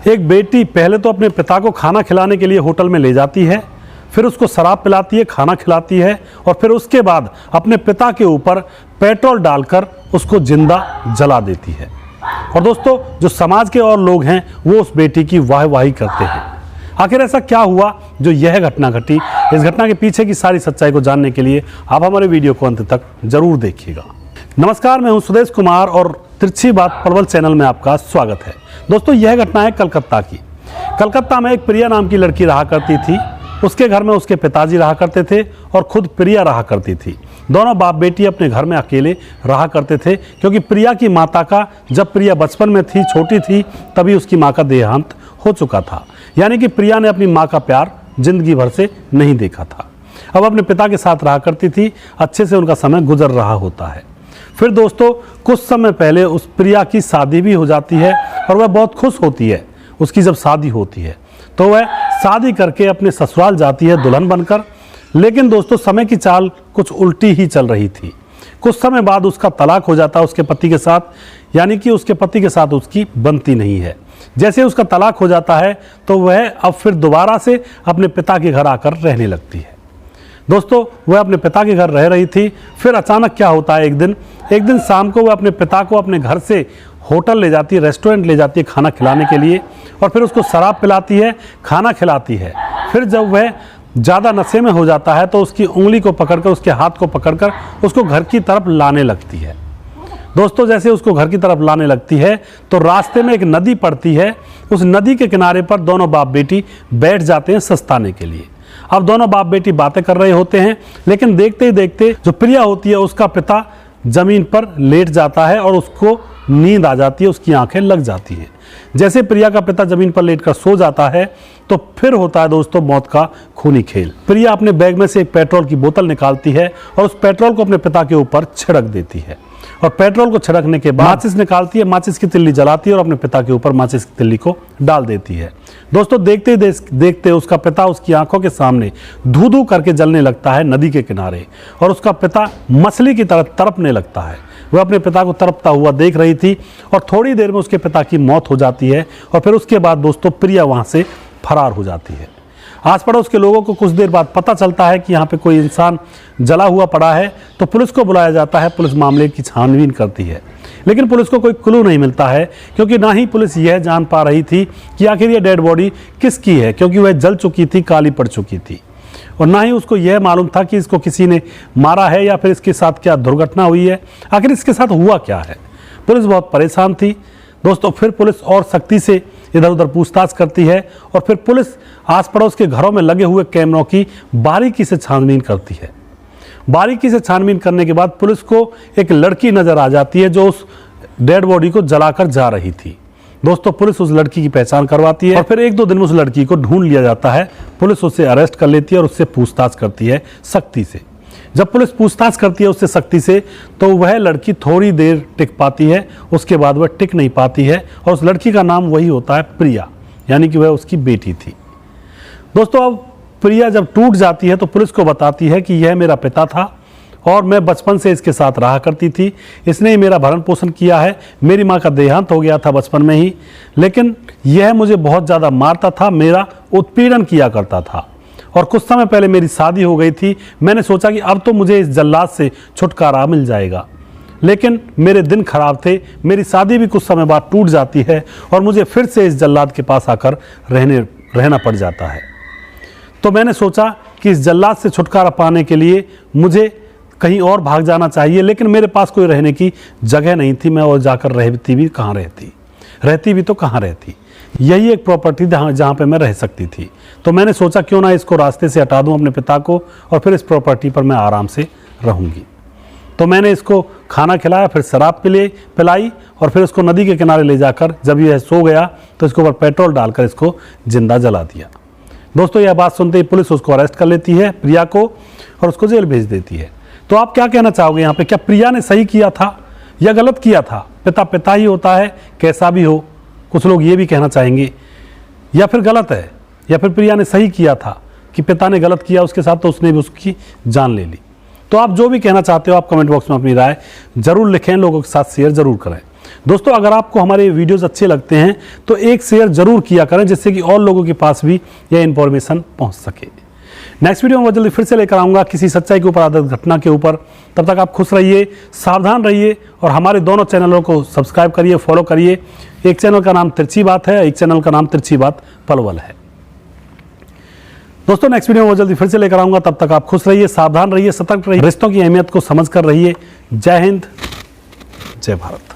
एक बेटी पहले तो अपने पिता को खाना खिलाने के लिए होटल में ले जाती है, फिर उसको शराब पिलाती है, खाना खिलाती है और फिर उसके बाद अपने पिता के ऊपर पेट्रोल डालकर उसको जिंदा जला देती है। और दोस्तों, जो समाज के और लोग हैं वो उस बेटी की वाहवाही करते हैं। आखिर ऐसा क्या हुआ जो यह घटना घटी? इस घटना के पीछे की सारी सच्चाई को जानने के लिए आप हमारे वीडियो को अंत तक जरूर देखिएगा। नमस्कार, मैं हूं सुदेश कुमार और तिरछी बात प्रबल चैनल में आपका स्वागत है। दोस्तों, यह घटना है कलकत्ता की। कलकत्ता में एक प्रिया नाम की लड़की रहा करती थी। उसके घर में उसके पिताजी रहा करते थे और खुद प्रिया रहा करती थी। दोनों बाप बेटी अपने घर में अकेले रहा करते थे, क्योंकि प्रिया की माता का, जब प्रिया बचपन में थी, छोटी थी, तभी उसकी माँ का देहांत हो चुका था। यानी कि प्रिया ने अपनी माँ का प्यार जिंदगी भर से नहीं देखा था। अब अपने पिता के साथ रहा करती थी, अच्छे से उनका समय गुजर रहा होता है। फिर दोस्तों, कुछ समय पहले उस प्रिया की शादी भी हो जाती है और वह बहुत खुश होती है। उसकी जब शादी होती है तो वह शादी करके अपने ससुराल जाती है दुल्हन बनकर। लेकिन दोस्तों, समय की चाल कुछ उल्टी ही चल रही थी। कुछ समय बाद उसका तलाक हो जाता है उसके पति के साथ, यानी कि उसके पति के साथ उसकी बनती नहीं है। जैसे उसका तलाक हो जाता है तो वह अब फिर दोबारा से अपने पिता के घर आकर रहने लगती है। दोस्तों, वह अपने पिता के घर रह रही थी। फिर अचानक क्या होता है, एक दिन शाम को वह अपने पिता को अपने घर से होटल ले जाती है, रेस्टोरेंट ले जाती है खाना खिलाने के लिए, और फिर उसको शराब पिलाती है, खाना खिलाती है। फिर जब वह ज़्यादा नशे में हो जाता है तो उसकी उंगली को पकड़कर, उसके हाथ को पकड़कर उसको घर की तरफ लाने लगती है। दोस्तों, जैसे उसको घर की तरफ लाने लगती है तो रास्ते में एक नदी पड़ती है। उस नदी के किनारे पर दोनों बाप बेटी बैठ जाते हैं सस्ताने के लिए। अब दोनों बाप बेटी बातें कर रहे होते हैं, लेकिन देखते ही देखते जो प्रिया होती है उसका पिता जमीन पर लेट जाता है और उसको नींद आ जाती है, उसकी आंखें लग जाती हैं। जैसे प्रिया का पिता जमीन पर लेटकर सो जाता है तो फिर होता है दोस्तों मौत का खूनी खेल। प्रिया अपने बैग में से एक पेट्रोल की बोतल निकालती है और उस पेट्रोल को अपने पिता के ऊपर छिड़क देती है। और पेट्रोल को छिड़कने के बाद माचिस निकालती है, माचिस की तिल्ली जलाती है और अपने पिता के ऊपर माचिस की तिल्ली को डाल देती है। दोस्तों, देखते ही देखते उसका पिता उसकी आंखों के सामने धू धू करके जलने लगता है नदी के किनारे, और उसका पिता मछली की तरह तड़पने लगता है। वह अपने पिता को तड़पता हुआ देख रही थी और थोड़ी देर में उसके पिता की मौत हो जाती है। और फिर उसके बाद दोस्तों प्रिया वहाँ से फरार हो जाती है। आस पड़ोस के लोगों को कुछ देर बाद पता चलता है कि यहाँ पे कोई इंसान जला हुआ पड़ा है, तो पुलिस को बुलाया जाता है। पुलिस मामले की छानबीन करती है, लेकिन पुलिस को कोई क्लू नहीं मिलता है, क्योंकि ना ही पुलिस यह जान पा रही थी कि आखिर ये डेड बॉडी किसकी है, क्योंकि वह जल चुकी थी, काली पड़ चुकी थी। और ना ही उसको यह मालूम था कि इसको किसी ने मारा है या फिर इसके साथ क्या दुर्घटना हुई है, आखिर इसके साथ हुआ क्या है। पुलिस बहुत परेशान थी। दोस्तों, फिर पुलिस और सख्ती से इधर उधर पूछताछ करती है और फिर पुलिस आस पड़ोस के घरों में लगे हुए कैमरों की बारीकी से छानबीन करती है। बारीकी से छानबीन करने के बाद पुलिस को एक लड़की नजर आ जाती है जो उस डेड बॉडी को जलाकर जा रही थी। दोस्तों, पुलिस उस लड़की की पहचान करवाती है और फिर 1-2 दिन में उस लड़की को ढूंढ लिया जाता है। पुलिस उसे अरेस्ट कर लेती है और उससे पूछताछ करती है सख्ती से। जब पुलिस पूछताछ करती है उससे सख्ती से, तो वह लड़की थोड़ी देर टिक पाती है, उसके बाद वह टिक नहीं पाती है। और उस लड़की का नाम वही होता है प्रिया, यानी कि वह उसकी बेटी थी। दोस्तों, अब प्रिया जब टूट जाती है तो पुलिस को बताती है कि यह मेरा पिता था और मैं बचपन से इसके साथ रहा करती थी, इसने ही मेरा भरण पोषण किया है। मेरी माँ का देहांत हो गया था बचपन में ही, लेकिन यह मुझे बहुत ज़्यादा मारता था, मेरा उत्पीड़न किया करता था। और कुछ समय पहले मेरी शादी हो गई थी। मैंने सोचा कि अब तो मुझे इस जल्लाद से छुटकारा मिल जाएगा, लेकिन मेरे दिन खराब थे। मेरी शादी भी कुछ समय बाद टूट जाती है और मुझे फिर से इस जल्लाद के पास आकर रहना पड़ जाता है। तो मैंने सोचा कि इस जल्लाद से छुटकारा पाने के लिए मुझे कहीं और भाग जाना चाहिए, लेकिन मेरे पास कोई रहने की जगह नहीं थी। मैं और जाकर रहती भी कहाँ रहती भी तो कहाँ रहती। यही एक प्रॉपर्टी जहाँ पे मैं रह सकती थी। तो मैंने सोचा क्यों ना इसको रास्ते से हटा दूँ अपने पिता को, और फिर इस प्रॉपर्टी पर मैं आराम से रहूँगी। तो मैंने इसको खाना खिलाया, फिर शराब पिलाई और फिर उसको नदी के किनारे ले जाकर, जब यह सो गया तो इसके ऊपर पेट्रोल डालकर इसको जिंदा जला दिया। दोस्तों, यह बात सुनते ही पुलिस उसको अरेस्ट कर लेती है, प्रिया को, और उसको जेल भेज देती है। तो आप क्या कहना चाहोगे यहाँ पे? क्या प्रिया ने सही किया था या गलत किया था? पिता ही होता है, कैसा भी हो। कुछ लोग ये भी कहना चाहेंगे, या फिर गलत है, या फिर प्रिया ने सही किया था कि पिता ने गलत किया उसके साथ, तो उसने भी उसकी जान ले ली। तो आप जो भी कहना चाहते हो आप कमेंट बॉक्स में अपनी राय जरूर लिखें, लोगों के साथ शेयर जरूर करें। दोस्तों, अगर आपको हमारे वीडियोस अच्छे लगते हैं तो एक शेयर जरूर किया करें, जिससे कि और लोगों के पास भी यह इंफॉर्मेशन पहुंच सके। नेक्स्ट वीडियो में मैं जल्दी फिर से लेकर आऊंगा किसी सच्चाई के ऊपर आधारित घटना के ऊपर। तब तक आप खुश रहिए, सावधान रहिए और हमारे दोनों चैनलों को सब्सक्राइब करिए, फॉलो करिए। एक चैनल का नाम तिरछी बात है, एक चैनल का नाम तिरछी बात पलवल है। दोस्तों, नेक्स्ट वीडियो में मैं जल्दी फिर से लेकर आऊंगा। तब तक आप खुश रहिए, सावधान रहिए, सतर्क रहिए, रिश्तों की अहमियत को समझकर रहिए। जय हिंद, जय भारत।